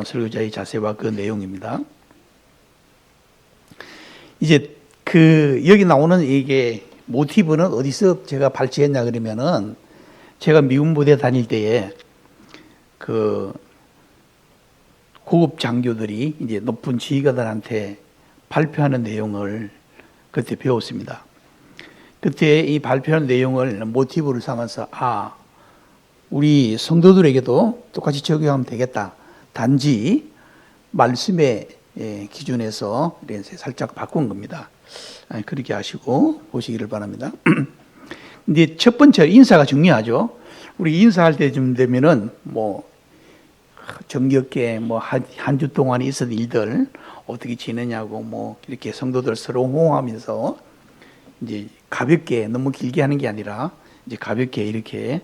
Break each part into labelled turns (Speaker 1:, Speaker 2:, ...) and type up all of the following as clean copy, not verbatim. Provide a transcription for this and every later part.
Speaker 1: 설교자의 자세와 그 내용입니다. 이제 그 여기 나오는 이게 모티브는 어디서 제가 발췌했냐 그러면은 제가 미군 부대 다닐 때에 그 고급 장교들이 이제 높은 지휘관들한테 발표하는 내용을 그때 배웠습니다. 그때 이 발표하는 내용을 모티브를 삼아서 우리 성도들에게도 똑같이 적용하면 되겠다. 단지 말씀의 기준에서 살짝 바꾼 겁니다. 그렇게 하시고 보시기를 바랍니다. 근데 첫 번째 인사가 중요하죠. 우리 인사할 때쯤 되면은 뭐 정겹게 뭐 한 주 동안 있었던 일들 어떻게 지내냐고 뭐 이렇게 성도들 서로 호응하면서 이제 가볍게 너무 길게 하는 게 아니라 이제 가볍게 이렇게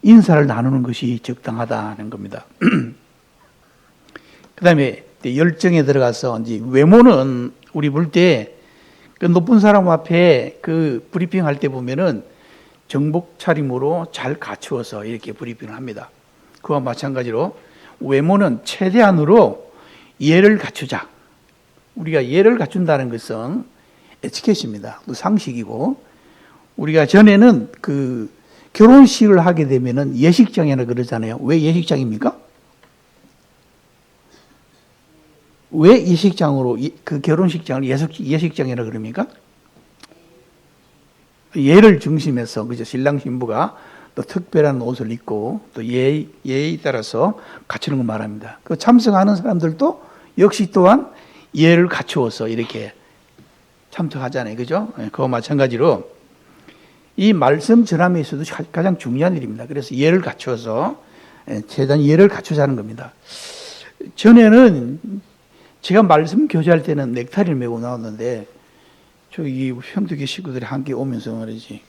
Speaker 1: 인사를 나누는 것이 적당하다는 겁니다. 그 다음에 열정에 들어가서 이제 외모는 우리 볼 때 그 높은 사람 앞에 그 브리핑 할 때 보면은 정복 차림으로 잘 갖추어서 이렇게 브리핑을 합니다. 그와 마찬가지로 외모는 최대한으로 예를 갖추자. 우리가 예를 갖춘다는 것은 에티켓입니다. 또 상식이고 우리가 전에는 그 결혼식을 하게 되면은 예식장이라 그러잖아요. 왜 예식장입니까? 왜 예식장으로 그 결혼식장을 예식장이라 그럽니까? 예를 중심해서 그죠? 신랑 신부가 또 특별한 옷을 입고 또 예에 따라서 갖추는 걸 말합니다. 그 참석하는 사람들도 역시 또한 예를 갖추어서 이렇게 참석하잖아요, 그죠? 그와 마찬가지로 이 말씀 전함에 있어도 가장 중요한 일입니다. 그래서 예를 갖추어서 최대한 예를 갖추자는 겁니다. 전에는 제가 말씀 교제할 때는 넥타이를 메고 나왔는데 저기 형제교 식구들이 함께 오면서 말이지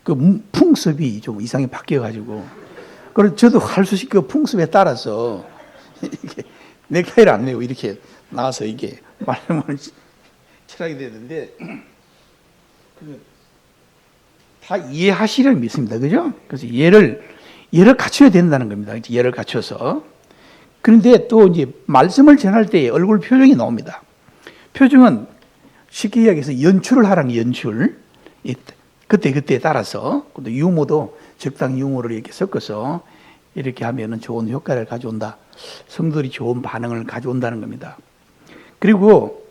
Speaker 1: 그 풍습이 좀 이상하게 바뀌어가지고 그래서 저도 할 수 있게 그 풍습에 따라서 이렇게 넥타이를 안 메고 이렇게 나와서 이게 말씀을 철하게 되는데 다 이해하시려고 믿습니다, 그죠? 그래서 예를 갖춰야 된다는 겁니다. 예를 갖춰서. 그런데 또 이제 말씀을 전할 때 얼굴 표정이 나옵니다. 표정은 쉽게 이야기해서 연출을 하라는 연출. 그때그때에 따라서 또 유머도 적당히 유머를 이렇게 섞어서 이렇게 하면은 좋은 효과를 가져온다. 성도들이 좋은 반응을 가져온다는 겁니다. 그리고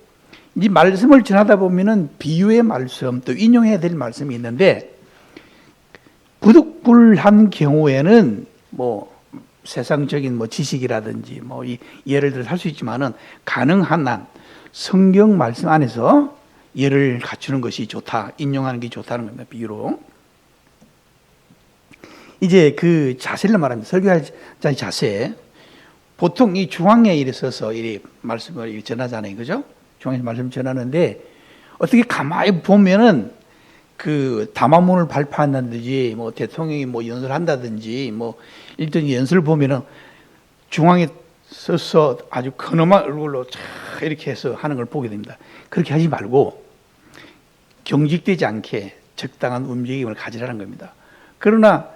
Speaker 1: 이 말씀을 전하다 보면은 비유의 말씀 또 인용해야 될 말씀이 있는데 부득불한 경우에는 뭐 세상적인 뭐 지식이라든지 뭐 예를 들어서 할 수 있지만은 가능한 한 성경 말씀 안에서 예를 갖추는 것이 좋다, 인용하는 게 좋다는 겁니다. 비유로. 이제 그 자세를 말합니다. 설교자의 자세. 보통 이 중앙에 이래 서서 이 말씀을 전하잖아요, 그죠? 중앙에서 말씀 전하는데 어떻게 가만히 보면은 그 담화문을 발표한다든지 뭐 대통령이 뭐 연설을 한다든지 뭐 일단 연설을 보면은 중앙에 서서 아주 근엄한 얼굴로 이렇게 해서 하는 걸 보게 됩니다. 그렇게 하지 말고 경직되지 않게 적당한 움직임을 가지라는 겁니다. 그러나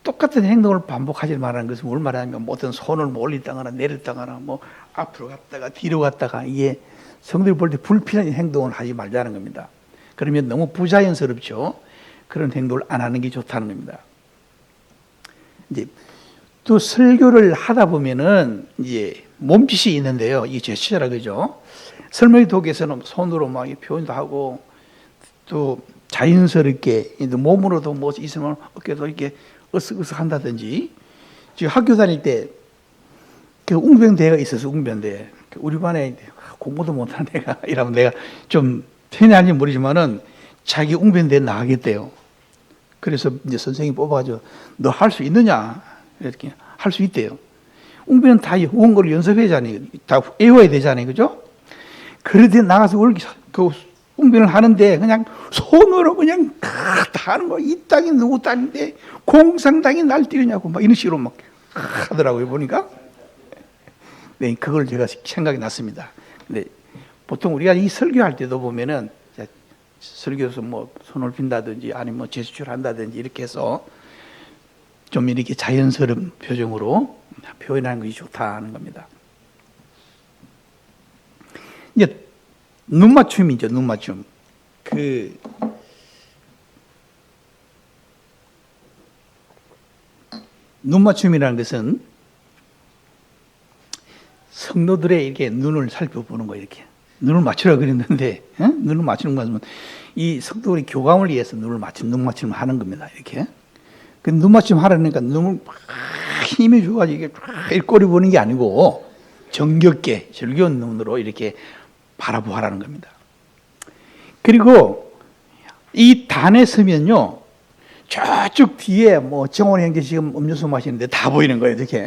Speaker 1: 똑같은 행동을 반복하지 말라는 것은 뭘 말하냐면 뭐 어떤 손을 뭐 올리다거나 내렸다거나 뭐 앞으로 갔다가 뒤로 갔다가 이게 성도들 볼 때 불필요한 행동을 하지 말자는 겁니다. 그러면 너무 부자연스럽죠. 그런 행동을 안 하는 게 좋다는 겁니다. 이제 또 설교를 하다 보면은 이제 몸짓이 있는데요. 이게 제스처라 그죠. 설명의 독에서는 손으로 막 표현도 하고 또 자연스럽게 몸으로도 뭐 있으면 어깨도 이렇게 으쓱으쓱 한다든지. 지금 학교 다닐 때 그 웅변대회가 있어서 웅변대회. 우리 반에 공부도 못하는 애가 이러면 내가 좀 편한지 모르지만은 자기 웅변대회 나가겠대요. 그래서 이제 선생님이 뽑아가지고 너 할 수 있느냐? 이렇게 할 수 있대요. 웅변은 다 원고를 연습해야잖아요. 다 외워야 되잖아요. 그죠? 그런데 나가서 그 웅변을 하는데 그냥 손으로 그냥 다 하는 거. 이 땅이 누구 땅인데 공산당이 날뛰느냐고 막 이런 식으로 막 하더라고요. 보니까. 네, 그걸 제가 생각이 났습니다. 근데 보통 우리가 이 설교할 때도 보면은 설교에서 뭐 손을 핀다든지 아니면 뭐 제스처를 한다든지 이렇게 해서 좀 이렇게 자연스러운 표정으로 표현하는 것이 좋다는 겁니다. 이제 눈맞춤이죠, 눈맞춤. 눈맞춤이라는 것은 성도들의 이렇게 눈을 살펴보는 거예요. 이렇게 눈을 맞추라 그랬는데, 눈을 맞추는 것은 이 성도들의 교감을 위해서 눈 맞춤을 하는 겁니다. 이렇게 그 눈 맞춤 하라니까 눈을 막 힘이 줘가지고 이렇게 꼬리 보는 게 아니고 정겹게 즐거운 눈으로 이렇게 바라보라는 겁니다. 그리고 이 단에 서면요, 저쪽 뒤에 뭐 정원 형제 지금 음료수 마시는데 다 보이는 거예요, 이렇게.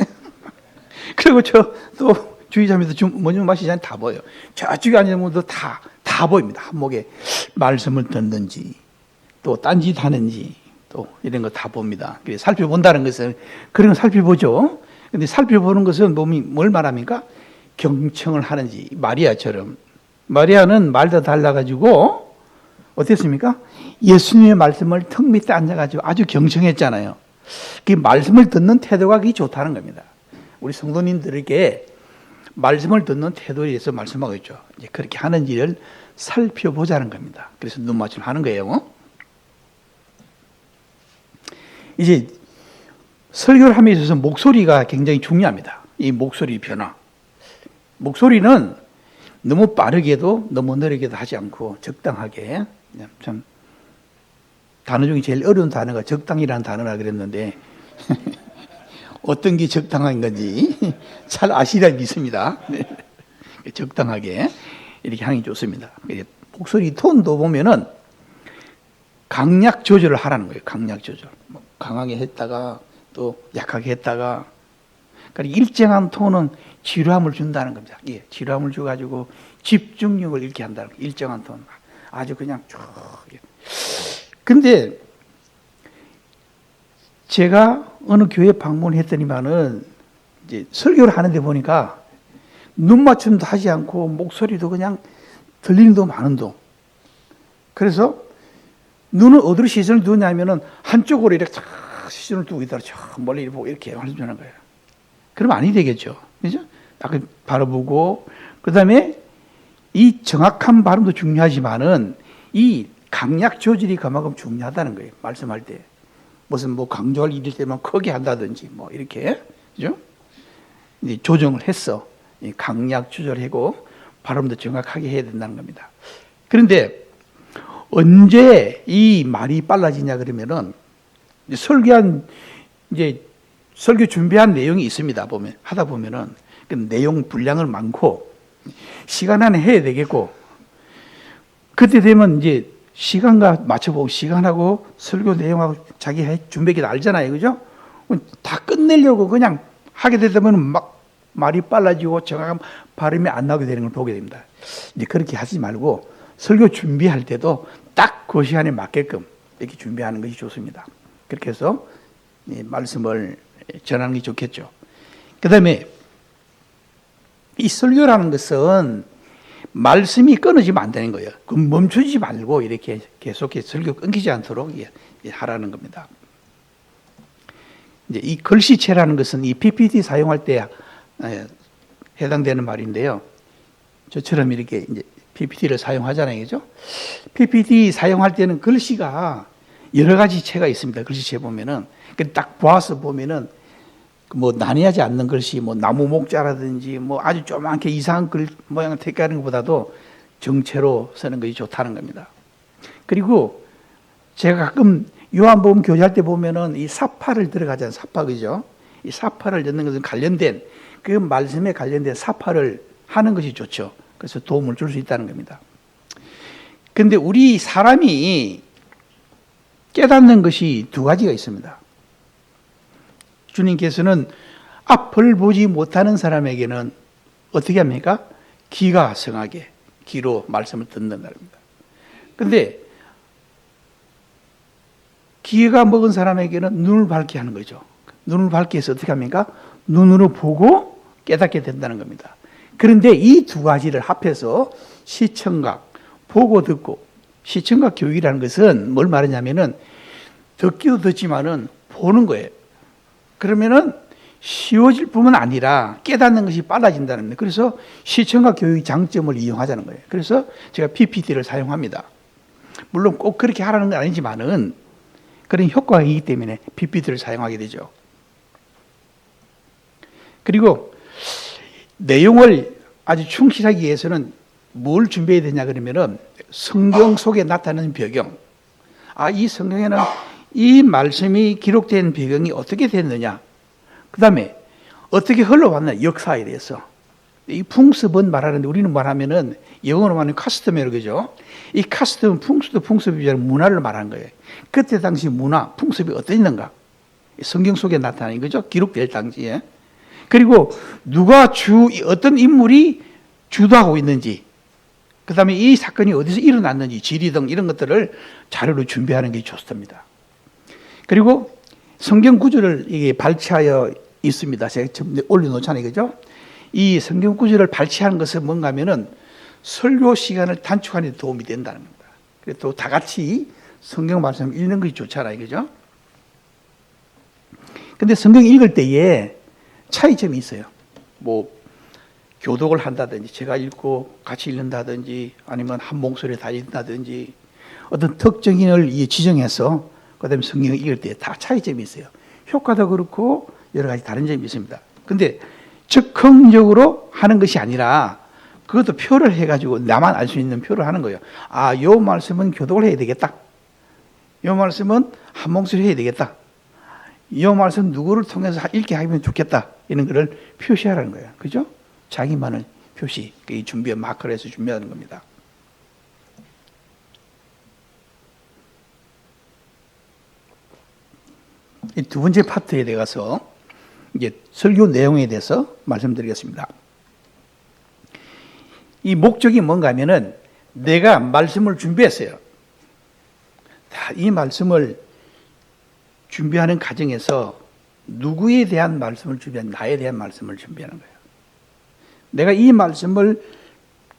Speaker 1: 그리고 저 또 주의자면서 먼저 마시잖아요, 다 보여요. 저쪽에 앉은 분도 다 보입니다. 한목에 말씀을 듣는지, 또 딴짓 하는지, 또 이런 거 다 봅니다. 살펴본다는 것은 그런 걸 살펴보죠. 근데 살펴보는 것은 몸이 뭘 말합니까? 경청을 하는지, 마리아처럼. 마리아는 말도 달라가지고 어땠습니까? 예수님의 말씀을 턱 밑에 앉아가지고 아주 경청했잖아요. 그 말씀을 듣는 태도가 그게 좋다는 겁니다. 우리 성도님들에게 말씀을 듣는 태도에 대해서 말씀하고 있죠. 이제 그렇게 하는지를 살펴보자는 겁니다. 그래서 눈맞춤 하는 거예요. 이제 설교를 함에 있어서 목소리가 굉장히 중요합니다. 이 목소리 변화. 목소리는 너무 빠르게도 너무 느리게도 하지 않고 적당하게. 참 단어 중에 제일 어려운 단어가 적당이라는 단어라 그랬는데 어떤 게 적당한 건지 잘 아시리라 믿습니다. 적당하게 이렇게 하는 게 좋습니다. 목소리 톤도 보면은 강약 조절을 하라는 거예요. 강약 조절. 강하게 했다가 또 약하게 했다가. 그러니까 일정한 톤은 지루함을 준다는 겁니다. 예, 지루함을 줘가지고 집중력을 잃게 한다는 거예요. 일정한 톤. 아주 그냥 쭉. 근데 제가 어느 교회 방문했더니만은 이제 설교를 하는데 보니까 눈 맞춤도 하지 않고 목소리도 그냥 들리는 도 마는 도. 그래서 눈을 어디로 시선을 두냐면은 한쪽으로 이렇게 탁 시선을 두고 있다가 저 멀리 보고 이렇게 말씀하는 거예요. 그러면 아니 되겠죠. 그죠? 딱 바라보고, 그 다음에 이 정확한 발음도 중요하지만은 이 강약 조절이 그만큼 중요하다는 거예요. 말씀할 때. 무슨 뭐 강조할 일일 때만 크게 한다든지 뭐 이렇게. 그죠? 이제 조정을 했어. 강약 조절하고 발음도 정확하게 해야 된다는 겁니다. 그런데 언제 이 말이 빨라지냐 그러면은 설교 준비한 내용이 있습니다. 하다 보면은 그 내용 분량을 많고 시간 안에 해야 되겠고, 그때 되면 이제 시간과 맞춰보고 시간하고 설교 내용하고 자기 준비하기 알잖아요. 그죠? 다 끝내려고 그냥 하게 되면 막 말이 빨라지고 정확한 발음이 안 나오게 되는 걸 보게 됩니다. 이제 그렇게 하지 말고 설교 준비할 때도 딱 그 시간에 맞게끔 이렇게 준비하는 것이 좋습니다. 그렇게 해서 말씀을 전하는 게 좋겠죠. 그 다음에 이 설교라는 것은 말씀이 끊어지면 안 되는 거예요. 멈추지 말고 이렇게 계속해서 설교 끊기지 않도록 하라는 겁니다. 이제 이 글씨체라는 것은 이 PPT 사용할 때 해당되는 말인데요. 저처럼 이렇게 이제 PPT를 사용하잖아요. 그죠? PPT 사용할 때는 글씨가 여러 가지 체가 있습니다. 글씨체 보면은. 딱 보아서 보면은 뭐 난해하지 않는 글씨, 뭐 나무 목자라든지 뭐 아주 조그맣게 이상한 글 모양을 택하는 것보다도 정체로 쓰는 것이 좋다는 겁니다. 그리고 제가 가끔 요한복음 교제할 때 보면은 이 사파를 들어가잖아요. 사파, 그죠? 이 사파를 넣는 것은 관련된 그 말씀에 관련된 사파를 하는 것이 좋죠. 그래서 도움을 줄 수 있다는 겁니다. 그런데 우리 사람이 깨닫는 것이 두 가지가 있습니다. 주님께서는 앞을 보지 못하는 사람에게는 어떻게 합니까? 귀가 성하게 귀로 말씀을 듣는다는 겁니다. 그런데 귀가 먹은 사람에게는 눈을 밝게 하는 거죠. 눈을 밝게 해서 어떻게 합니까? 눈으로 보고 깨닫게 된다는 겁니다. 그런데 이 두 가지를 합해서 시청각, 보고 듣고, 시청각 교육이라는 것은 뭘 말하냐면은 듣기도 듣지만은 보는 거예요. 그러면은 쉬워질 뿐만 아니라 깨닫는 것이 빨라진다는 거예요. 그래서 시청각 교육의 장점을 이용하자는 거예요. 그래서 제가 PPT를 사용합니다. 물론 꼭 그렇게 하라는 건 아니지만은 그런 효과가 있기 때문에 PPT를 사용하게 되죠. 그리고 내용을 아주 충실하기 위해서는 뭘 준비해야 되냐 그러면은 성경 속에 나타나는 배경. 이 성경에는 이 말씀이 기록된 배경이 어떻게 됐느냐. 그 다음에 어떻게 흘러왔느냐. 역사에 대해서. 이 풍습은 말하는데 우리는 말하면은 영어로 말하면 카스터메로 그죠? 이 카스텀은 풍습도 풍습이지만 문화를 말하는 거예요. 그때 당시 문화, 풍습이 어땠는가? 성경 속에 나타나는 거죠. 기록될 당시에. 그리고 누가 어떤 인물이 주도하고 있는지, 그 다음에 이 사건이 어디서 일어났는지, 지리 등 이런 것들을 자료로 준비하는 게 좋습니다. 그리고 성경 구절을 이게 발췌하여 있습니다. 제가 지금 올려놓잖아요. 그죠? 이 성경 구절을 발췌하는 것은 뭔가 하면은 설교 시간을 단축하는 데 도움이 된다는 겁니다. 그래서 또 다 같이 성경 말씀 읽는 것이 좋잖아요. 그죠? 근데 성경 읽을 때에 차이점이 있어요. 뭐, 교독을 한다든지, 제가 읽고 같이 읽는다든지, 아니면 한 목소리에 다 읽는다든지, 어떤 특정인을 지정해서, 그 다음에 성경을 읽을 때 다 차이점이 있어요. 효과도 그렇고, 여러 가지 다른 점이 있습니다. 근데 즉흥적으로 하는 것이 아니라, 그것도 표를 해가지고 나만 알 수 있는 표를 하는 거예요. 요 말씀은 교독을 해야 되겠다. 요 말씀은 한 목소리 해야 되겠다. 이 말씀 누구를 통해서 읽게 하면 좋겠다. 이런 거를 표시하라는 거예요. 그죠? 자기만의 표시, 준비, 마크를 해서 준비하는 겁니다. 이 두 번째 파트에 대해서 이제 설교 내용에 대해서 말씀드리겠습니다. 이 목적이 뭔가 하면은 내가 말씀을 준비했어요. 이 말씀을 준비하는 과정에서 누구에 대한 말씀을 준비한 나에 대한 말씀을 준비하는 거예요. 내가 이 말씀을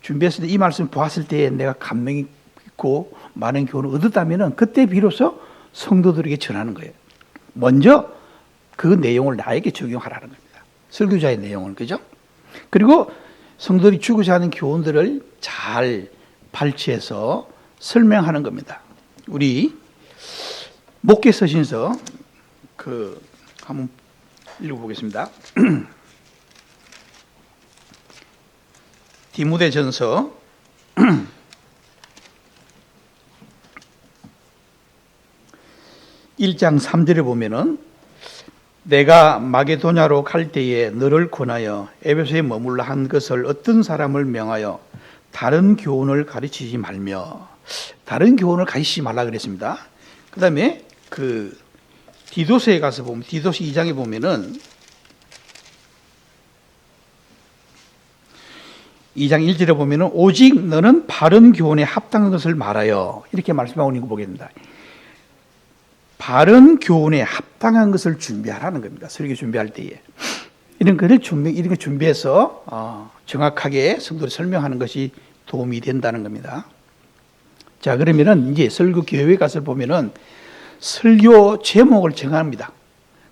Speaker 1: 준비했을 때 이 말씀을 보았을 때 내가 감명이 있고 많은 교훈을 얻었다면 그때 비로소 성도들에게 전하는 거예요. 먼저 그 내용을 나에게 적용하라는 겁니다. 설교자의 내용을. 그죠? 그리고 성도들이 주고자 하는 교훈들을 잘 발췌해서 설명하는 겁니다. 우리 목회 서신서 한번 읽어보겠습니다. 디모데전서 1장 3절에 보면은 내가 마게도냐로 갈 때에 너를 권하여 에베소에 머물러 한 것을 어떤 사람을 명하여 다른 교훈을 가르치지 말며, 다른 교훈을 가르치지 말라 그랬습니다. 그 다음에 디도서에 가서 보면, 디도서 2장에 보면은 2장 1절에 보면은 오직 너는 바른 교훈에 합당한 것을 말하여, 이렇게 말씀하고 있는 거 보겠습니다. 바른 교훈에 합당한 것을 준비하라는 겁니다. 설교 준비할 때에. 이런 거 준비해서 정확하게 성도를 설명하는 것이 도움이 된다는 겁니다. 자, 그러면은 이제 설교 계획 가서 보면은 설교 제목을 정합니다.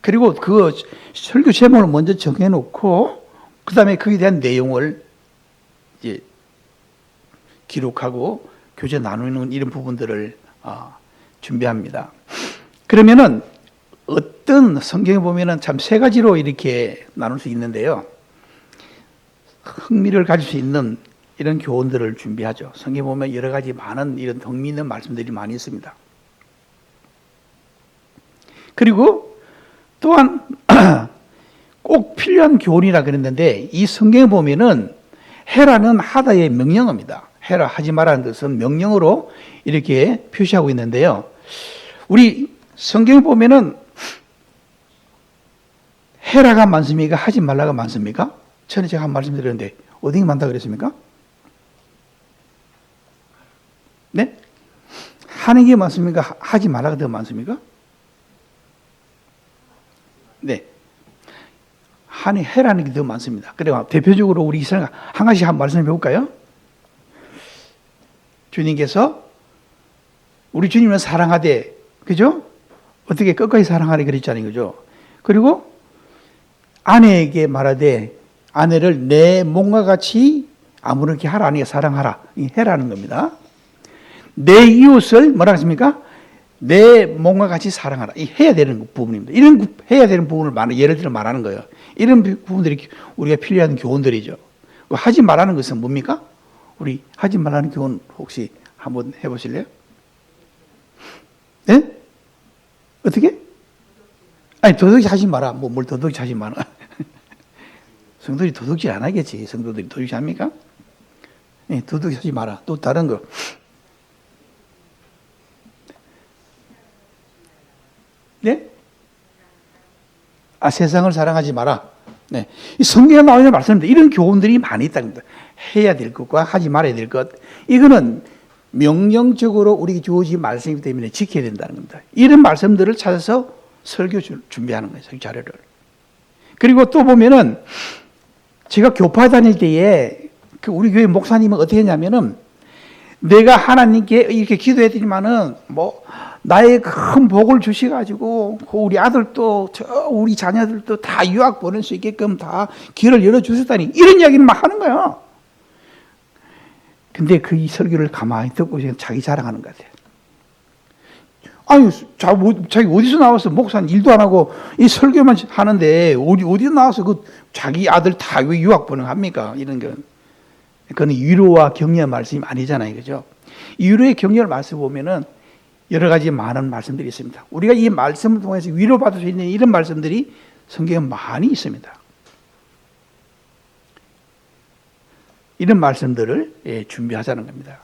Speaker 1: 그리고 그 설교 제목을 먼저 정해놓고 그 다음에 거기에 대한 내용을 이제 기록하고 교재 나누는 이런 부분들을 준비합니다. 그러면은 어떤 성경에 보면은 참 세 가지로 이렇게 나눌 수 있는데요. 흥미를 가질 수 있는 이런 교훈들을 준비하죠. 성경에 보면 여러 가지 많은 이런 흥미있는 말씀들이 많이 있습니다. 그리고 또한 꼭 필요한 교훈이라 그랬는데 이 성경에 보면은 해라는 하다의 명령어입니다. 해라 하지 말라는 뜻은 명령으로 이렇게 표시하고 있는데요. 우리 성경에 보면은 해라가 많습니까? 하지 말라가 많습니까? 전에 제가 한 말씀 드렸는데 어디가 많다 그랬습니까? 네? 하는 게 많습니까? 하지 말라가 더 많습니까? 네. 해라는 게 더 많습니다. 그래서 대표적으로 우리 이스라엘 한 가지 한 말씀을 배울까요? 주님께서 우리 주님을 사랑하되, 그죠? 어떻게 끝까지 사랑하래 그랬잖아요. 그죠? 그리고 아내에게 말하되 아내를 내 몸과 같이 아무렇게 하라, 아니게 사랑하라, 해라는 겁니다. 내 이웃을 뭐라 했습니까? 내 몸과 같이 사랑하라. 해야 되는 부분입니다. 이런 해야 되는 부분을 예를 들어 말하는 거예요. 이런 부분들이 우리가 필요한 교훈들이죠. 하지 말라는 것은 뭡니까? 우리 하지 말라는 교훈 혹시 한번 해보실래요? 네? 어떻게? 아니, 도둑질 하지 마라. 뭘 도둑질 하지 마라. 성도들이 도둑질 안 하겠지. 성도들이 도둑질 합니까? 네, 도둑질 하지 마라. 또 다른 거. 네? 세상을 사랑하지 마라. 네. 이 성경에 나오는 말씀인데 이런 교훈들이 많이 있다는 겁니다. 해야 될 것과 하지 말아야 될 것. 이거는 명령적으로 우리에게 주어진 말씀이기 때문에 지켜야 된다는 겁니다. 이런 말씀들을 찾아서 설교 준비하는 거예요. 설교 자료를. 그리고 또 보면은 제가 교파 다닐 때에 우리 교회 목사님은 어떻게 했냐면은 내가 하나님께 이렇게 기도했더니만은 나의 큰 복을 주셔가지고 우리 아들도 우리 자녀들도 다 유학 보낼 수 있게끔 다 길을 열어주셨다니 이런 이야기를 막 하는 거예요. 근데 그 이 설교를 가만히 듣고 자기 자랑하는 것 같아요. 아니 자기 어디서 나와서 목사는 일도 안 하고 이 설교만 하는데 어디서 나와서 그 자기 아들 다 왜 유학 보내합니까? 이런 건 그건 위로와 격려 말씀이 아니잖아요, 그죠? 위로의 격려를 말씀 보면은 여러 가지 많은 말씀들이 있습니다. 우리가 이 말씀을 통해서 위로받을 수 있는 이런 말씀들이 성경에 많이 있습니다. 이런 말씀들을 준비하자는 겁니다.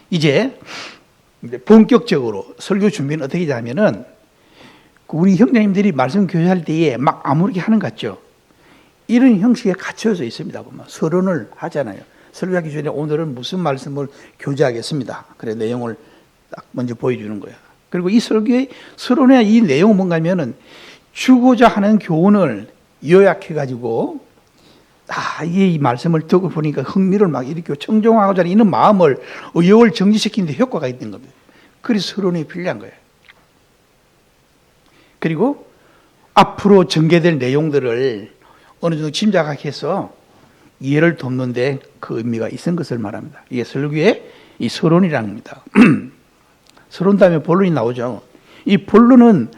Speaker 1: 이제 본격적으로 설교 준비는 어떻게 하냐면은 우리 형제님들이 말씀 교제할 때에 막 아무렇게 하는 것 같죠. 이런 형식에 갖춰져 있습니다. 보면 서론을 하잖아요. 설교하기 전에 오늘은 무슨 말씀을 교제하겠습니다. 그래 내용을 딱 먼저 보여주는 거야. 그리고 이 설교의 서론의 이 내용은 뭔가 하면은 주고자 하는 교훈을 요약해가지고 이 말씀을 듣고 보니까 흥미를 막 일으키고 청종하고자 하는 이런 마음을 의욕을 정지시키는 데 효과가 있는 겁니다. 그래서 서론이 필요한 거예요. 그리고 앞으로 전개될 내용들을 어느 정도 짐작하게 해서 이해를 돕는데 그 의미가 있는 것을 말합니다. 이게 설교의 이 서론이라는 겁니다. 서론 다음에 본론이 나오죠. 이 본론은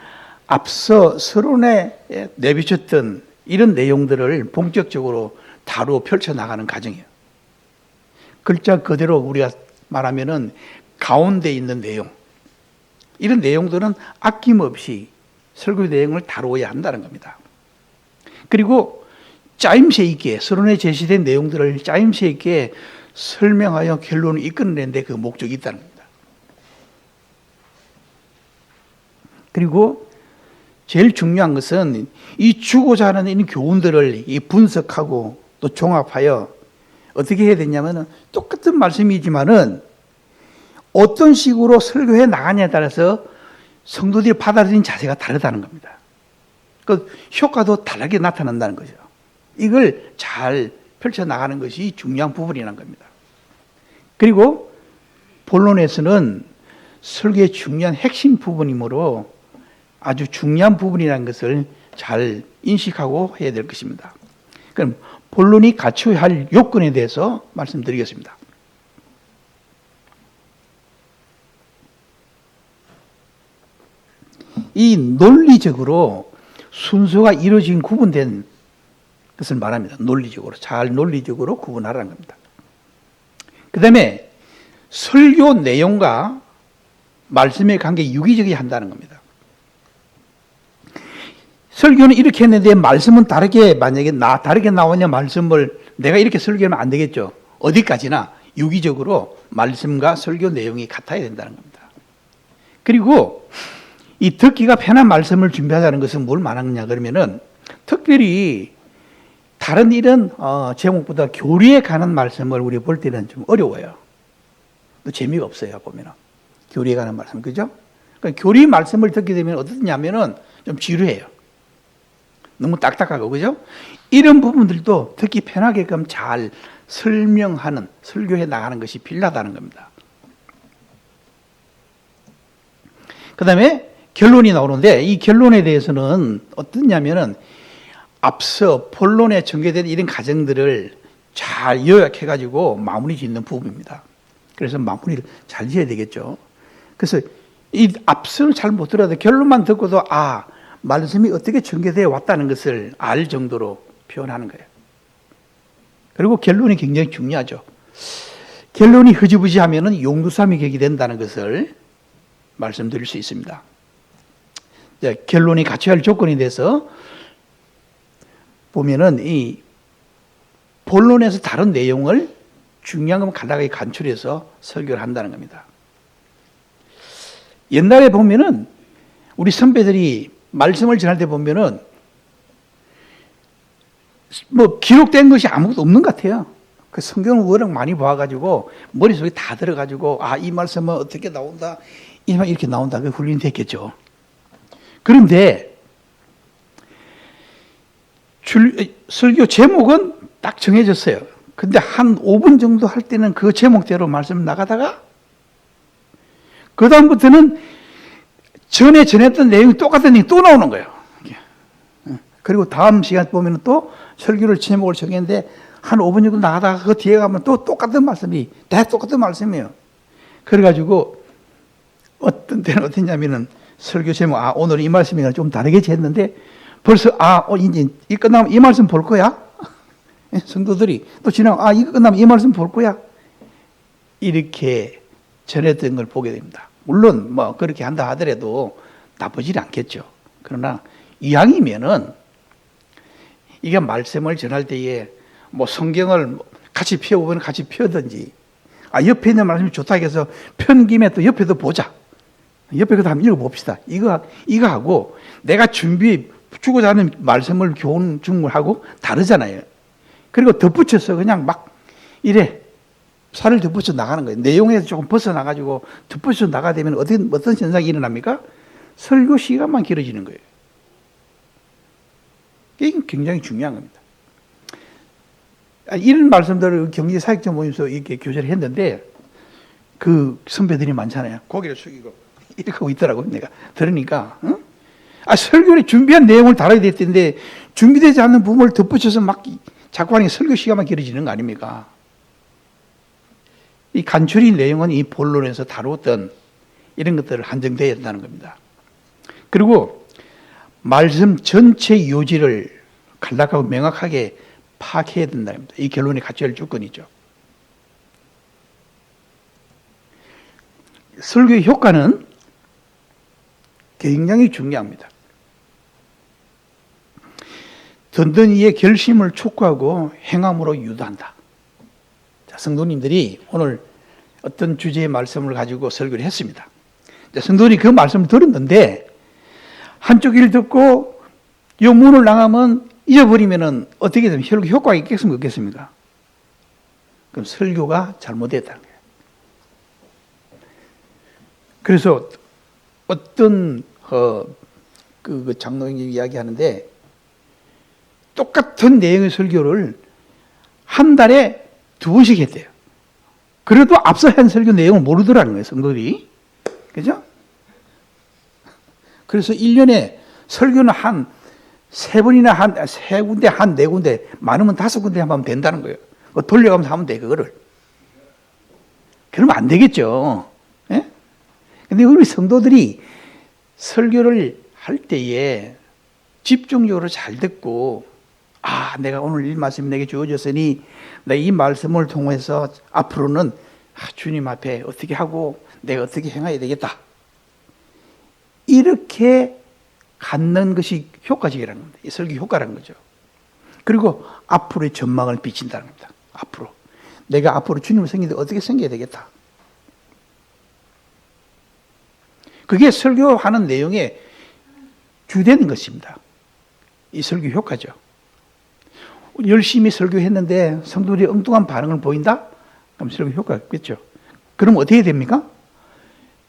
Speaker 1: 앞서 서론에 내비쳤던 이런 내용들을 본격적으로 다루어 펼쳐나가는 과정이에요. 글자 그대로 우리가 말하면은 가운데 있는 내용, 이런 내용들은 아낌없이 설교 내용을 다루어야 한다는 겁니다. 그리고 짜임새 있게 서론에 제시된 내용들을 짜임새 있게 설명하여 결론을 이끌어내는데 그 목적이 있다는 겁니다. 그리고 제일 중요한 것은 이 주고자 하는 이 교훈들을 분석하고 또 종합하여 어떻게 해야 되냐면은 똑같은 말씀이지만은 어떤 식으로 설교해 나가냐에 따라서 성도들이 받아들이는 자세가 다르다는 겁니다. 그 효과도 다르게 나타난다는 거죠. 이걸 잘 펼쳐나가는 것이 중요한 부분이라는 겁니다. 그리고 본론에서는 설교의 중요한 핵심 부분이므로 아주 중요한 부분이라는 것을 잘 인식하고 해야 될 것입니다. 그럼 본론이 갖춰야 할 요건에 대해서 말씀드리겠습니다. 이 논리적으로 순서가 이루어진 구분된 것을 말합니다. 논리적으로 구분하라는 겁니다. 그 다음에 설교 내용과 말씀의 관계 유기적이어야 한다는 겁니다. 설교는 이렇게 했는데 말씀은 만약에 다르게 나오냐 말씀을 내가 이렇게 설교하면 안 되겠죠. 어디까지나 유기적으로 말씀과 설교 내용이 같아야 된다는 겁니다. 그리고 이 듣기가 편한 말씀을 준비하자는 것은 뭘 말하느냐 그러면은 특별히 다른 이런 제목보다 교리에 관한 말씀을 우리 볼 때는 좀 어려워요. 또 재미가 없어요, 보면은. 교리에 관한 말씀, 그죠? 그러니까 교리 말씀을 듣게 되면 어떠냐면은 좀 지루해요. 너무 딱딱하고, 그죠? 이런 부분들도 듣기 편하게끔 잘 설교해 나가는 것이 필요하다는 겁니다. 그 다음에 결론이 나오는데 이 결론에 대해서는 어떠냐면은 앞서 본론에 전개된 이런 과정들을 잘 요약해가지고 마무리 짓는 부분입니다. 그래서 마무리를 잘 지어야 되겠죠. 그래서 이 앞서는 잘 못 들어도 결론만 듣고도 말씀이 어떻게 전개되어 왔다는 것을 알 정도로 표현하는 거예요. 그리고 결론이 굉장히 중요하죠. 결론이 흐지부지하면 용두삼이 격이 된다는 것을 말씀드릴 수 있습니다. 결론이 갖춰야 할 조건에 대해서 보면은 이 본론에서 다른 내용을 중요한 것만 간단하게 간추려서 설교를 한다는 겁니다. 옛날에 보면은 우리 선배들이 말씀을 전할 때 보면은 뭐 기록된 것이 아무것도 없는 것 같아요. 그 성경을 워낙 많이 봐가지고 머릿속에 다 들어가지고 이 말씀은 어떻게 나온다, 이렇게 나온다, 그 훈련이 됐겠죠. 그런데 설교 제목은 딱 정해졌어요. 근데 한 5분 정도 할 때는 그 제목대로 말씀 나가다가 그 다음부터는 전에 전했던 내용이 똑같은 내용이 또 나오는 거예요. 그리고 다음 시간 보면 또 설교를 제목을 정했는데 한 5분 정도 나가다가 그 뒤에 가면 또 똑같은 말씀이 다 똑같은 말씀이에요. 그래가지고 어떤 때는 어땠냐면은 설교 제목 오늘 이 말씀이 좀 다르게 했는데 벌써 이제 이 끝나면 이 말씀 볼 거야? 성도들이 또 지나고 이거 끝나면 이 말씀 볼 거야? 이렇게 전했던 걸 보게 됩니다. 물론 뭐 그렇게 한다 하더라도 나쁘지 않겠죠. 그러나 이왕이면은 이게 말씀을 전할 때에 뭐 성경을 같이 펴보면 같이 펴든지 옆에 있는 말씀이 좋다 해서 편 김에 또 옆에도 보자. 옆에 그거 한번 읽어봅시다. 이거 하고 내가 주고자 하는 말씀을 교훈 중하고 다르잖아요. 그리고 덧붙여서 그냥 막 이래 살을 덧붙여 나가는 거예요. 내용에서 조금 벗어나가지고 덧붙여 나가야 되면 어떤 현상이 일어납니까? 설교 시간만 길어지는 거예요. 이게 굉장히 중요한 겁니다. 이런 말씀들을 경제사역자 모임에서 이렇게 교제를 했는데 그 선배들이 많잖아요. 고개를 숙이고 이렇게 하고 있더라고요. 내가 들으니까 설교에 준비한 내용을 다뤄야 될 텐데 준비되지 않는 부분을 덧붙여서 막 자꾸 하니 설교 시간만 길어지는 거 아닙니까? 이 간추린 내용은 이 본론에서 다루었던 이런 것들을 한정되어야 한다는 겁니다. 그리고 말씀 전체 요지를 간략하고 명확하게 파악해야 된다는 겁니다. 이 결론이 갖춰야 할 조건이죠. 설교의 효과는 굉장히 중요합니다. 듣는 이의 결심을 촉구하고 행함으로 유도한다. 자, 성도님들이 오늘 어떤 주제의 말씀을 가지고 설교를 했습니다. 자, 성도들이 그 말씀을 들었는데 한쪽 귀를 듣고 요 문을 나가면 잊어버리면 어떻게 되면 설교 효과가 있겠습니까? 없겠습니까? 그럼 설교가 잘못됐다는 거예요. 그래서 어떤 그 장로님이 이야기하는데 똑같은 내용의 설교를 한 달에 2번씩 했대요. 그래도 앞서 한 설교 내용을 모르더라는 거예요, 성도들이. 그죠? 그래서 1년에 설교는 한 3번이나 세 군데, 4군데, 많으면 5군데 하면 된다는 거예요. 돌려가면서 하면 돼, 그거를. 그러면 안 되겠죠. 예? 근데 우리 성도들이 설교를 할 때에 집중적으로 잘 듣고, 내가 오늘 이 말씀이 내게 주어졌으니, 내가 이 말씀을 통해서 앞으로는 주님 앞에 어떻게 하고, 내가 어떻게 행해야 되겠다. 이렇게 갖는 것이 효과적이라는 겁니다. 이 설교 효과라는 거죠. 그리고 앞으로의 전망을 비친다는 겁니다. 앞으로. 내가 앞으로 주님을 섬기는데 어떻게 섬겨야 되겠다. 그게 설교하는 내용의 주된 것입니다. 이 설교 효과죠. 열심히 설교했는데 성도들이 엉뚱한 반응을 보인다? 그럼 설교 효과가 없겠죠. 그럼 어떻게 됩니까?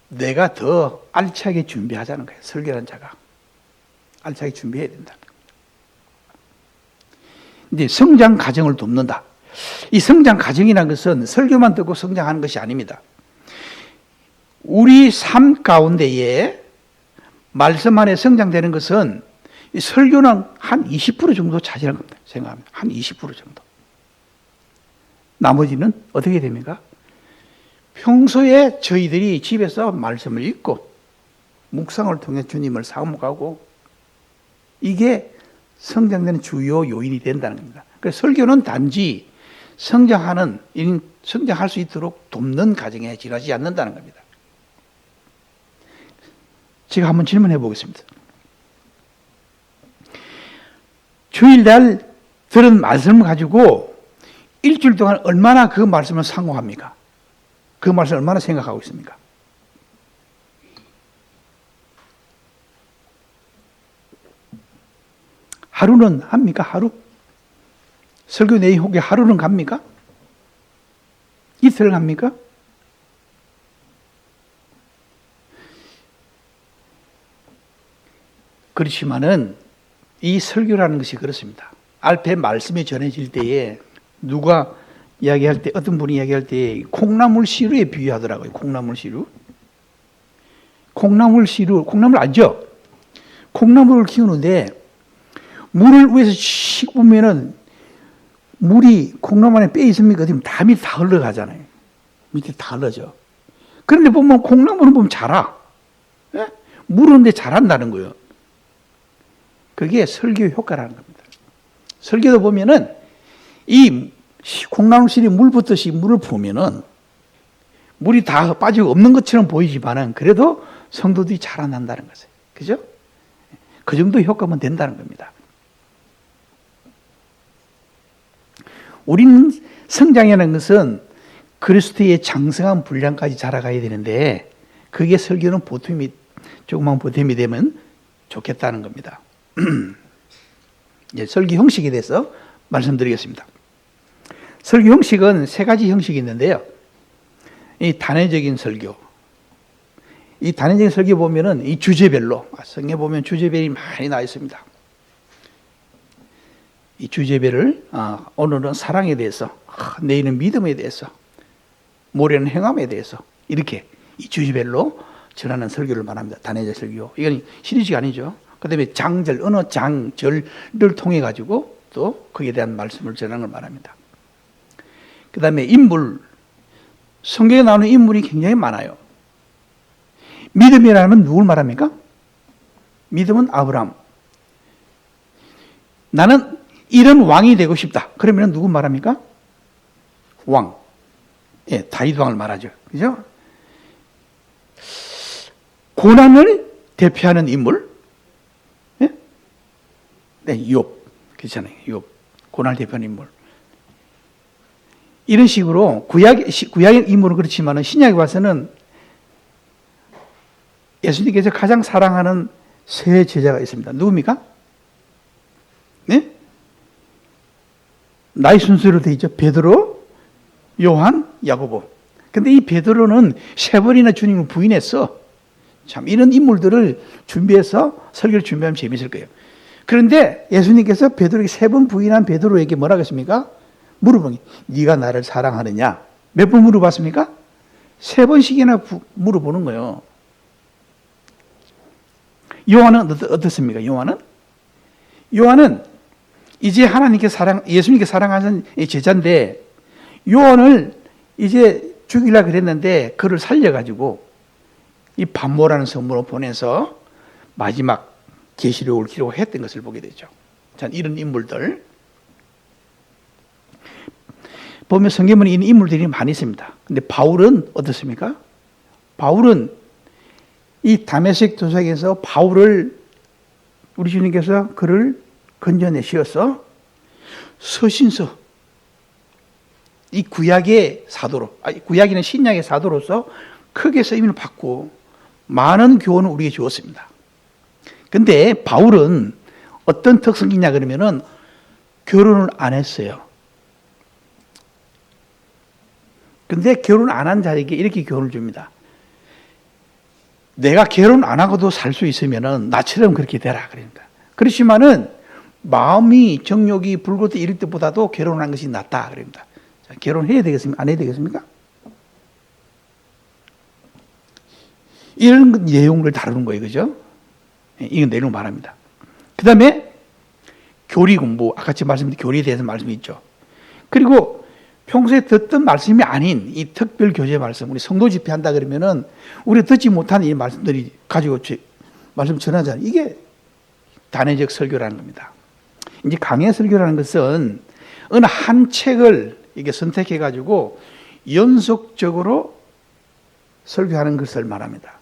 Speaker 1: 내가 더 알차게 준비하자는 거예요. 설교하는 자가. 알차게 준비해야 된다. 이제 성장 과정을 돕는다. 이 성장 과정이라는 것은 설교만 듣고 성장하는 것이 아닙니다. 우리 삶 가운데에 말씀 안에 성장되는 것은 이 설교는 한 20% 정도 차지하는 겁니다. 생각합니다. 한 20% 정도. 나머지는 어떻게 됩니까? 평소에 저희들이 집에서 말씀을 읽고 묵상을 통해 주님을 사모하고 이게 성장되는 주요 요인이 된다는 겁니다. 그래서 설교는 단지 성장할 수 있도록 돕는 과정에 지나지 않는다는 겁니다. 제가 한번 질문해 보겠습니다. 주일날 들은 말씀을 가지고 일주일 동안 얼마나 그 말씀을 상고합니까? 그 말씀을 얼마나 생각하고 있습니까? 하루는 합니까? 하루? 설교 내용 혹시 하루는 갑니까? 이틀 갑니까? 그렇지만은 이 설교라는 것이 그렇습니다. 앞에 말씀이 전해질 때에 누가 이야기할 때 어떤 분이 이야기할 때 콩나물 시루에 비유하더라고요. 콩나물 시루. 콩나물 알죠? 콩나물을 키우는데 물을 위에서 씩 보면은 물이 콩나물 안에 빼 있습니까? 지금 다 밑에 다 흘러가잖아요. 밑에 다 흘러져. 그런데 보면 콩나물은 보면 자라. 예? 물은 자란다는 거예요. 그게 설교 효과라는 겁니다. 설교도 보면은 이 콩나물 씨이 물 붓듯이 물을 부으면은 물이 다 빠지고 없는 것처럼 보이지만은 그래도 성도들이 자라난다는 거죠. 그죠? 그 정도 효과면 된다는 겁니다. 우리는 성장이라는 것은 그리스도의 장성한 분량까지 자라가야 되는데 그게 설교는 조그만 보탬이 되면 좋겠다는 겁니다. 이제 설교 형식에 대해서 말씀드리겠습니다. 설교 형식은 세 가지 형식이 있는데요. 이 단회적인 설교. 이 단회적인 설교 보면은 이 주제별로, 성경에 보면 주제별이 많이 나와 있습니다. 이 주제별을, 오늘은 사랑에 대해서, 내일은 믿음에 대해서, 모레는 행함에 대해서, 이렇게 이 주제별로 전하는 설교를 말합니다. 단회적 설교. 이건 시리즈가 아니죠. 그 다음에 장절, 어느 장절을 통해 가지고 또 거기에 대한 말씀을 전하는 걸 말합니다. 그 다음에 인물, 성경에 나오는 인물이 굉장히 많아요. 믿음이라면 누굴 말합니까? 믿음은 아브라함. 나는 이런 왕이 되고 싶다. 그러면 누구 말합니까? 왕. 예, 다윗 왕을 말하죠. 그죠? 고난을 대표하는 인물. 예? 네, 욥. 그렇잖아요. 욥. 고난을 대표하는 인물. 이런 식으로 구약의 인물은 그렇지만 신약에 와서는 예수님께서 가장 사랑하는 세 제자가 있습니다. 누굽니까? 네? 나이 순서로 되어 있죠. 베드로, 요한, 야고보. 근데 이 베드로는 세 번이나 주님을 부인했어. 참 이런 인물들을 준비해서 설교를 준비하면 재밌을 거예요. 그런데 예수님께서 베드로에게 세 번 부인한 베드로에게 뭐라고 했습니까? 물어보니 네가 나를 사랑하느냐? 몇 번 물어봤습니까? 세 번씩이나 물어보는 거예요. 요한은 어떻습니까? 요한은 이제 예수님께 사랑하는 제자인데 요한을 이제 죽이려고 그랬는데 그를 살려가지고 이 반모라는 성문으로 보내서 마지막 계시록을 기록했던 것을 보게 되죠. 자, 이런 인물들 보면 성경에 있는 인물들이 많이 있습니다. 근데 바울은 어떻습니까? 바울은 이 다메섹 도상에서 바울을 우리 주님께서 그를 건져내시어서 서신서 이 구약의 사도로, 구약이나 신약의 사도로서 크게 쓰임을 받고 많은 교훈을 우리에게 주었습니다. 근데 바울은 어떤 특성이냐 그러면은 결혼을 안 했어요. 근데 결혼 안 한 자에게 이렇게 교훈을 줍니다. 내가 결혼 안 하고도 살 수 있으면은 나처럼 그렇게 되라 그러니까. 그렇지만은 마음이 정욕이 불고 이럴 때보다도 결혼한 것이 낫다 그럽니다. 자, 결혼해야 되겠습니까? 안 해야 되겠습니까? 이런 내용을 다루는 거예요, 그죠? 이건 내용 말합니다. 그 다음에 교리 공부, 아까 제가 말씀드린 교리에 대해서 말씀이 있죠. 그리고 평소에 듣던 말씀이 아닌 이 특별 교제 말씀, 우리 성도 집회한다 그러면은 우리 듣지 못한 이 말씀들이 가지고 말씀 전하잖아요. 이게 단회적 설교라는 겁니다. 이제 강해 설교라는 것은 어느 한 책을 이게 선택해 가지고 연속적으로 설교하는 것을 말합니다.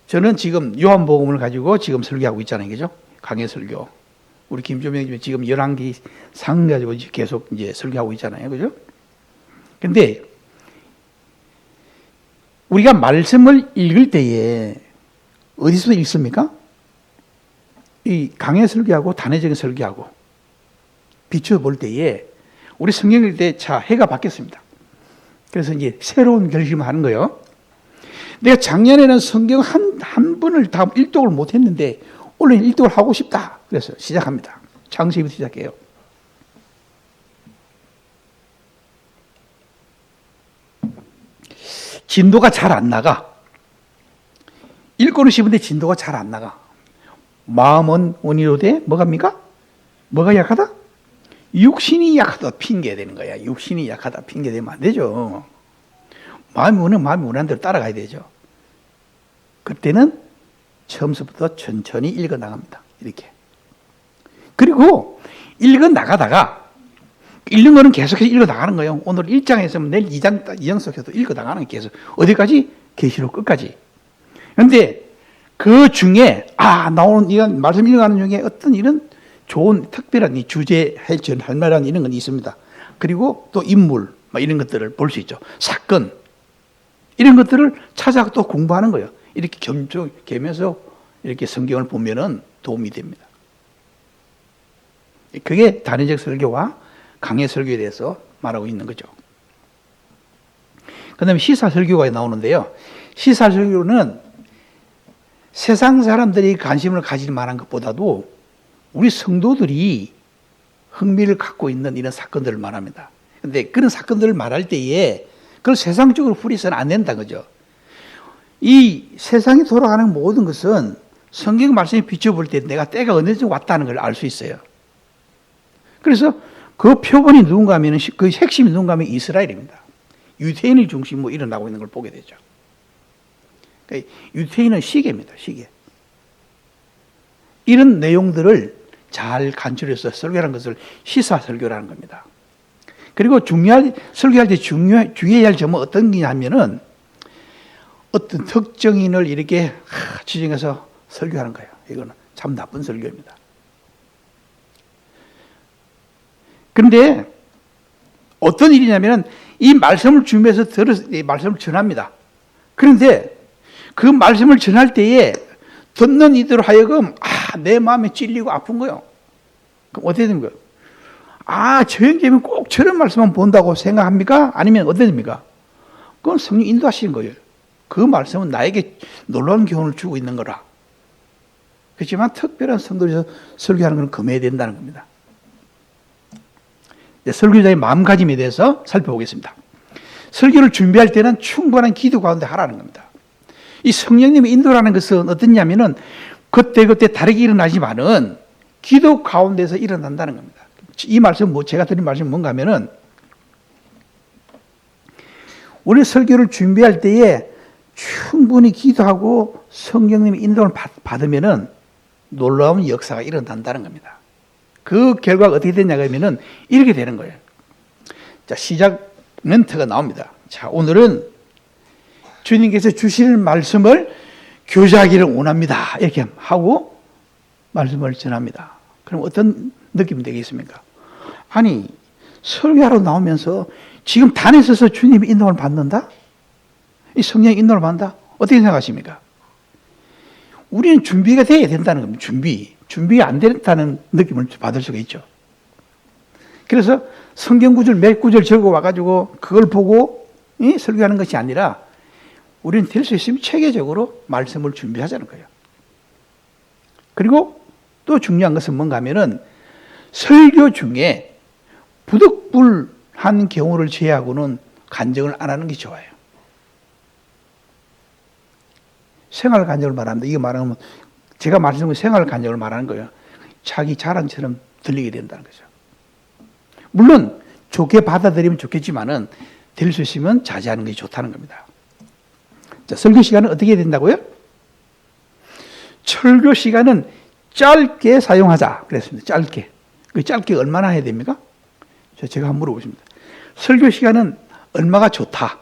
Speaker 1: 저는 지금 요한복음을 가지고 지금 설교하고 있잖아요. 그죠? 강해 설교. 우리 김조명 지금 11기 상 가지고 계속 이제 설교하고 있잖아요. 그죠? 근데 우리가 말씀을 읽을 때에 어디서 읽습니까? 이 강해 설교하고 단회적인 설교하고 비추어 볼 때에 우리 성경 읽을 때 자, 해가 바뀌었습니다. 그래서 이제 새로운 결심을 하는 거예요. 내가 작년에는 성경 한 번을 다 일독을 못 했는데 올해는 일독을 하고 싶다. 그래서 시작합니다. 창세기부터 시작해요. 진도가 잘 안 나가. 읽고는 싶은데 진도가 잘 안 나가. 마음은 원이로되 뭐갑니까? 뭐가 약하다? 육신이 약하다 핑계 되는 거야. 육신이 약하다 핑계 되면 안 되죠. 마음이 원하면 마음이 원하는 대로 따라가야 되죠. 그때는 처음부터 천천히 읽어 나갑니다. 이렇게. 그리고 읽어 나가다가 읽는 거는 계속해서 읽어 나가는 거예요. 오늘 1장에서 내일 2장 속에서 읽어 나가는 게 계속 어디까지? 계시록 끝까지. 그런데 그 중에 나오는 이런 말씀 읽어가는 중에 어떤 이런 좋은 특별한 이 주제 할 만한 이런 건 있습니다. 그리고 또 인물 이런 것들을 볼 수 있죠. 사건 이런 것들을 찾아 또 공부하는 거예요. 이렇게 겸해서 이렇게 성경을 보면은 도움이 됩니다. 그게 단회적 설교와 강해 설교에 대해서 말하고 있는 거죠. 그 다음에 시사 설교가 나오는데요. 시사 설교는 세상 사람들이 관심을 가질 만한 것보다도 우리 성도들이 흥미를 갖고 있는 이런 사건들을 말합니다. 그런데 그런 사건들을 말할 때에 그걸 세상적으로 풀이해서는 안 된다 그죠. 이 세상이 돌아가는 모든 것은 성경 말씀에 비춰볼 때 내가 때가 어느 정도 왔다는 걸 알 수 있어요. 그래서 그 표본이 누군가 하면 그 핵심이 누군가 하면 이스라엘입니다. 유대인을 중심으로 일어나고 있는 걸 보게 되죠. 그러니까 유대인은 시계입니다. 시계. 이런 내용들을 잘 간추려서 설교하는 것을 시사 설교라는 겁니다. 그리고 설교할 때 주의해야 할 점은 어떤 게냐면은 어떤 특정인을 이렇게 지정해서 설교하는 거예요. 이거는 참 나쁜 설교입니다. 그런데 어떤 일이냐면은 이 말씀을 준비해서 이 말씀을 전합니다. 그런데 그 말씀을 전할 때에 듣는 이들 하여금 내 마음에 찔리고 아픈 거예요. 그럼 어떻게 됩니까? 저 형제는 꼭 저런 말씀만 본다고 생각합니까? 아니면 어떻게 됩니까? 그건 성령 인도하시는 거예요. 그 말씀은 나에게 놀라운 교훈을 주고 있는 거라. 그렇지만 특별한 성도에서 설교하는 건 금해야 된다는 겁니다. 설교자의 마음가짐에 대해서 살펴보겠습니다. 설교를 준비할 때는 충분한 기도 가운데 하라는 겁니다. 이 성령님의 인도라는 것은 어떠냐면은 그때그때 다르게 일어나지만은 기도 가운데서 일어난다는 겁니다. 이 말씀, 제가 드린 말씀은 뭔가 하면은 우리 설교를 준비할 때에 충분히 기도하고 성령님의 인도를 받으면은 놀라운 역사가 일어난다는 겁니다. 그 결과가 어떻게 되냐 그러면은 이렇게 되는 거예요. 자, 시작 멘트가 나옵니다. 자, 오늘은 주님께서 주시는 말씀을 교제하기를 원합니다. 이렇게 하고 말씀을 전합니다. 그럼 어떤 느낌이 되겠습니까? 아니, 설교하러 나오면서 지금 단에 서서 주님의 인도를 받는다? 이 성령의 인도를 받는다? 어떻게 생각하십니까? 우리는 준비가 돼야 된다는 겁니다. 준비 안 된다는 느낌을 받을 수가 있죠. 그래서 성경 구절 몇 구절 적어 와가지고 그걸 보고 설교하는 것이 아니라 우리는 될 수 있으면 체계적으로 말씀을 준비하자는 거예요. 그리고 또 중요한 것은 뭔가 하면은 설교 중에 부득불한 경우를 제외하고는 간증을 안 하는 게 좋아요. 생활 간증을 말합니다. 이거 말하면 제가 말씀드린 생활 간증을 말하는 거예요. 자기 자랑처럼 들리게 된다는 거죠. 물론 좋게 받아들이면 좋겠지만은 될 수 있으면 자제하는 게 좋다는 겁니다. 자, 설교 시간은 어떻게 해야 된다고요? 설교 시간은 짧게 사용하자 그랬습니다. 짧게. 그 짧게 얼마나 해야 됩니까? 제가 한번 물어보십니다. 설교 시간은 얼마가 좋다?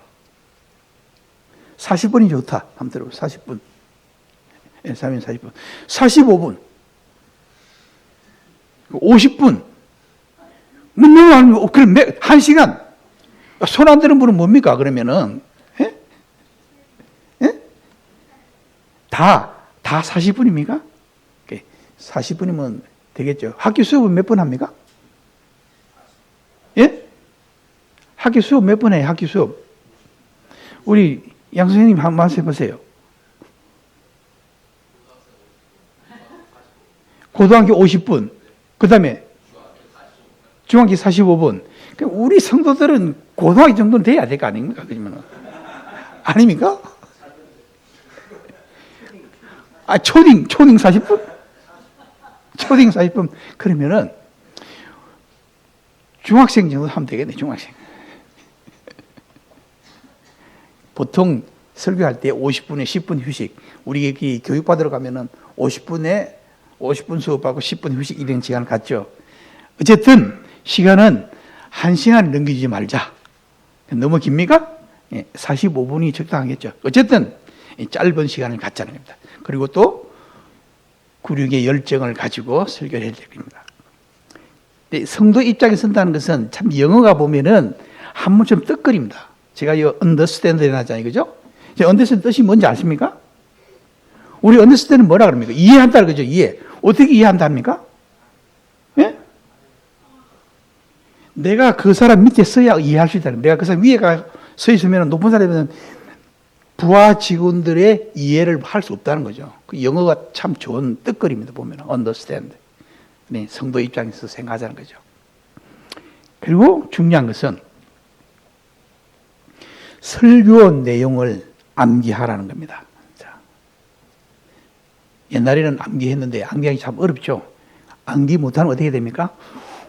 Speaker 1: 40분이 좋다. 한번 들어보세요. 40분. 3인 40분. 45분. 50분. 그럼 1시간. 손 안 드는 분은 뭡니까? 그러면은. 예? 예? 다 40분입니까? 40분이면 되겠죠. 학교 수업은 몇 분 합니까? 예? 학교 수업 몇 분 해요? 학교 수업. 우리 양 선생님 한번 말씀해 보세요. 고등학교 50분. 그 다음에 중학교 45분. 우리 성도들은 고등학교 정도는 돼야 될 거 아닙니까? 그러면 아닙니까? 초딩 40분? 초딩 40분. 그러면은 중학생 정도 하면 되겠네, 중학생. 보통 설교할 때 50분에 10분 휴식. 우리 여기 교육받으러 가면은 50분 수업하고 10분 휴식 이런 시간을 갖죠. 어쨌든 시간은 1시간 넘기지 말자. 너무 깁니까? 45분이 적당하겠죠. 어쨌든 짧은 시간을 갖자는 겁니다. 그리고 또 구륙의 열정을 가지고 설교를 해야 됩니다. 성도 입장에 선다는 것은 참 영어가 보면은 한문 좀 떡거립니다. 제가 이 understand 해놨잖아요. 그죠? understand 뜻이 뭔지 아십니까? 우리 understand는 뭐라 그럽니까? 이해한다는 거죠. 이해. 어떻게 이해한답니까? 예? 내가 그 사람 밑에 서야 이해할 수 있다. 내가 그 사람 위에 서 있으면 높은 사람은 부하 직원들의 이해를 할 수 없다는 거죠. 그 영어가 참 좋은 뜻거리입니다. 보면 understand. 네, 성도 입장에서 생각하자는 거죠. 그리고 중요한 것은 설교 내용을 암기하라는 겁니다. 자, 옛날에는 암기했는데 암기하기 참 어렵죠. 암기 못하면 어떻게 됩니까?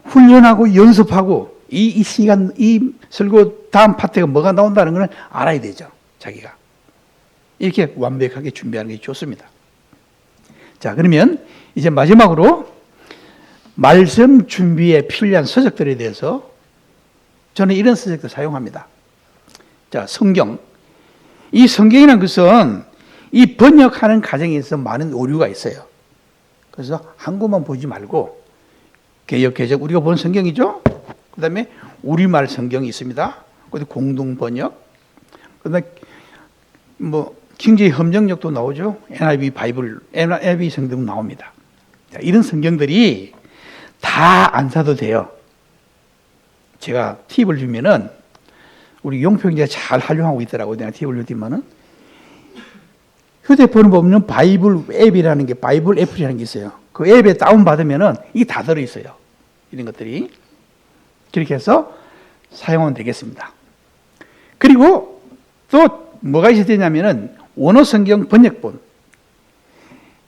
Speaker 1: 훈련하고 연습하고 이 시간, 이 설교 다음 파트가 뭐가 나온다는 걸 알아야 되죠. 자기가. 이렇게 완벽하게 준비하는 게 좋습니다. 자, 그러면 이제 마지막으로 말씀 준비에 필요한 서적들에 대해서 저는 이런 서적도 사용합니다. 자, 성경. 이 성경이라는 것은 이 번역하는 과정에서 많은 오류가 있어요. 그래서 한국만 보지 말고 개역, 우리가 본 성경이죠. 그 다음에 우리말 성경이 있습니다. 그다음에 공동 번역. 그 다음에 킹제이 험정역도 나오죠. NIV 바이블, NIV 성경 나옵니다. 자, 이런 성경들이 다 안 사도 돼요. 제가 팁을 주면은 우리 용평이가 잘 활용하고 있더라고요. 내가 팁을 주면은 휴대폰을 보면 바이블 앱이라는 게 바이블 애플이라는 게 있어요. 그 앱에 다운 받으면은 이게 다 들어 있어요. 이런 것들이 그렇게 해서 사용하면 되겠습니다. 그리고 또 뭐가 있어야 되냐면은 원어 성경 번역본.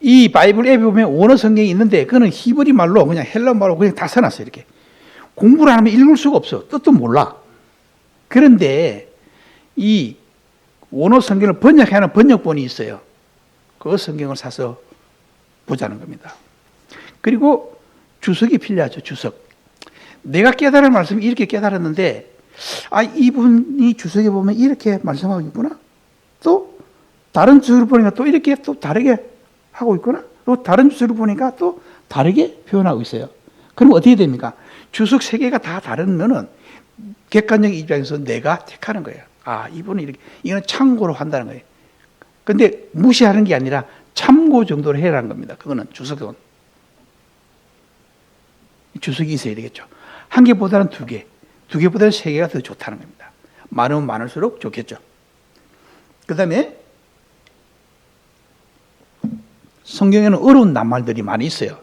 Speaker 1: 이 바이블 앱에 보면 원어 성경이 있는데 그거는 히브리 말로 그냥 헬라 말로 그냥 다 써놨어요. 이렇게 공부를 안 하면 읽을 수가 없어. 뜻도 몰라. 그런데 이 원어 성경을 번역하는 번역본이 있어요. 그 성경을 사서 보자는 겁니다. 그리고 주석이 필요하죠. 주석. 내가 깨달은 말씀이 이렇게 깨달았는데 이분이 주석에 보면 이렇게 말씀하고 있구나. 또 다른 주석을 보니까 또 이렇게 또 다르게 하고 있구나. 또 다른 주석을 보니까 또 다르게 표현하고 있어요. 그럼 어떻게 됩니까? 주석 세 개가 다 다르면은 객관적 입장에서 내가 택하는 거예요. 이분은 이렇게, 이거는 참고로 한다는 거예요. 근데 무시하는 게 아니라 참고 정도로 해라는 겁니다. 그거는 주석은. 주석이 있어야 되겠죠. 한 개보다는 두 개, 두 개보다는 세 개가 더 좋다는 겁니다. 많으면 많을수록 좋겠죠. 그 다음에 성경에는 어려운 낱말들이 많이 있어요.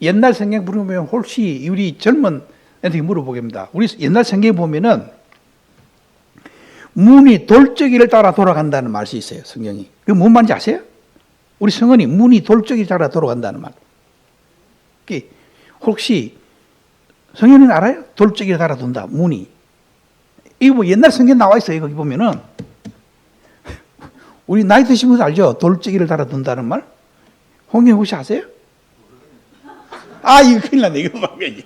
Speaker 1: 옛날 성경 물어보면 혹시 우리 젊은 애들에게 물어보겠습니다. 우리 옛날 성경에 보면은 문이 돌적이를 따라 돌아간다는 말이 있어요. 성경이. 그게 뭔 말인지 아세요? 우리 성은이 문이 돌적이 따라 돌아간다는 말. 혹시 성현이는 알아요? 돌적이 따라 돈다. 문이. 이거 뭐 옛날 성경 나와 있어요. 거기 보면은 우리 나이 드신 분들 알죠? 돌적이를 달아 둔다는 말. 홍영 혹시 아세요? 아, 이거 큰일 났네. 이거 봐야지.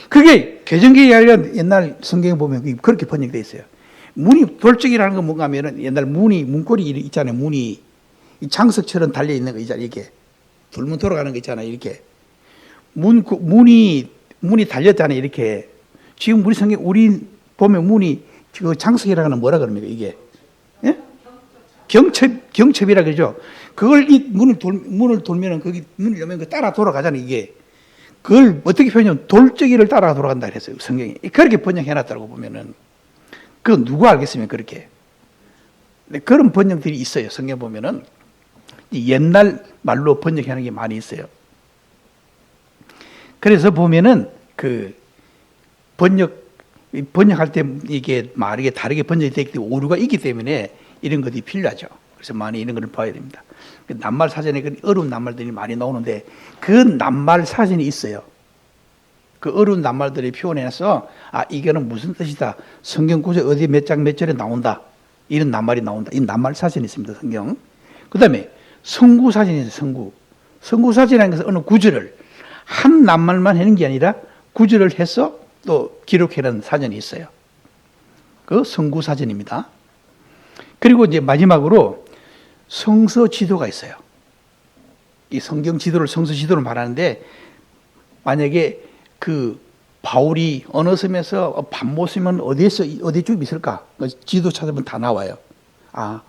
Speaker 1: 그게 개정기가 아니라 옛날 성경에 보면 그렇게 번역되어 있어요. 문이 돌적이라는 건 뭔가 하면은 옛날 문고리 있잖아요. 문이 이 장석처럼 달려 있는 거 있잖아요. 이렇게 돌문 돌아가는 거 있잖아요. 이렇게 문이 달렸잖아요. 이렇게 지금 우리 성경 우리 보면 문이 그 장석이라는 건 뭐라 그럽니까? 이게 예? 경첩이라 그러죠. 그걸 이 문을 돌면은 거기 문을 열면 그 따라 돌아가잖아요. 이게 그걸 어떻게 표현하면 돌적이를 따라 돌아간다 그랬어요. 성경이 그렇게 번역해놨다고 보면은 그 누가 알겠습니까? 그렇게 그런 번역들이 있어요. 성경 보면은 옛날 말로 번역하는 게 많이 있어요. 그래서 보면은 그 번역할 때 이게 말이 다르게 번역이 되기 때문에 오류가 있기 때문에 이런 것이 필요하죠. 그래서 많이 이런 것을 봐야 됩니다. 낱말 사전에 어려운 낱말들이 많이 나오는데 그 낱말 사전이 있어요. 그 어려운 낱말들이 표현해서 아 이거는 무슨 뜻이다. 성경 구절 어디 몇 장 몇 절에 나온다. 이런 낱말이 나온다. 이 낱말 사전이 있습니다. 성경. 그 다음에 성구 사전이 있어요. 성구 사전이라는 것은 어느 구절을 한 낱말만 하는 게 아니라 구절을 해서 또 기록해놓은 사전이 있어요. 그 성구 사전입니다. 그리고 이제 마지막으로 성서 지도가 있어요. 이 성경 지도를 성서 지도를 말하는데 만약에 그 바울이 어느 섬에서 밥 모으면 어디쯤 있을까? 그 지도 찾으면 다 나와요. 아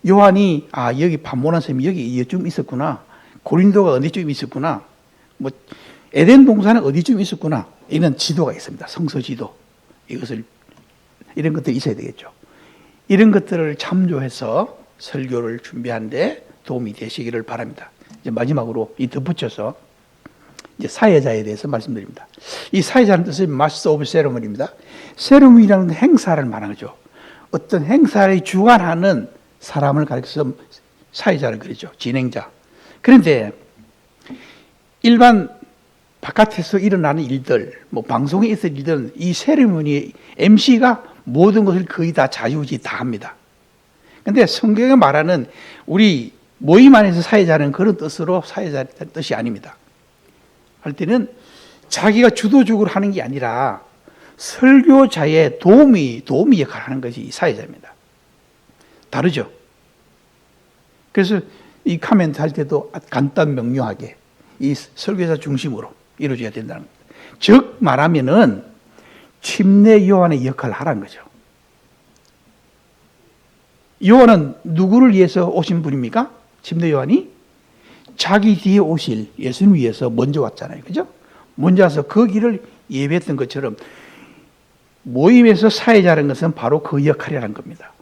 Speaker 1: 요한이 여기 밥 모는 섬이 여기쯤 있었구나. 고린도가 어디쯤 있었구나. 뭐 에덴 동산은 어디쯤 있었구나. 이런 지도가 있습니다. 성서 지도. 이런 것들이 있어야 되겠죠. 이런 것들을 참조해서 설교를 준비하는데 도움이 되시기를 바랍니다. 이제 마지막으로 덧붙여서 이제 사회자에 대해서 말씀드립니다. 이 사회자는 뜻은 Master of Ceremony입니다. 세레모니라는 행사를 말하는 거죠. 어떤 행사를 주관하는 사람을 가리켜서 사회자를 그러죠. 진행자. 그런데 일반 바깥에서 일어나는 일들, 뭐 방송에 있을 일들은 이 세레모니 MC가 모든 것을 거의 다 자유지 다 합니다. 그런데 성경에 말하는 우리 모임 안에서 사회자는 그런 뜻으로 사회자의 뜻이 아닙니다. 할 때는 자기가 주도적으로 하는 게 아니라 설교자의 도움이 역할을 하는 것이 사회자입니다. 다르죠? 그래서 이 카멘트 할 때도 간단 명료하게 이 설교자 중심으로 이루어져야 된다는 겁니다. 즉 말하면은 침례 요한의 역할을 하라는 거죠. 요한은 누구를 위해서 오신 분입니까? 침례 요한이 자기 뒤에 오실 예수님 위해서 먼저 왔잖아요. 그죠? 먼저 와서 그 길을 예배했던 것처럼 모임에서 사회자라는 것은 바로 그 역할이라는 겁니다.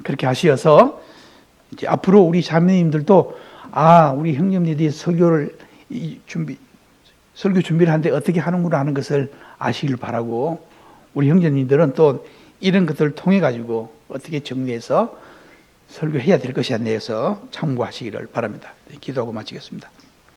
Speaker 1: 그렇게 하셔서 이제 앞으로 우리 자매님들도 우리 형님들이 설교 준비를 하는데 어떻게 하는구나 하는 것을 아시길 바라고 우리 형제님들은 또 이런 것들을 통해 가지고 어떻게 정리해서 설교해야 될 것이냐에 대해서 참고하시기를 바랍니다. 기도하고 마치겠습니다.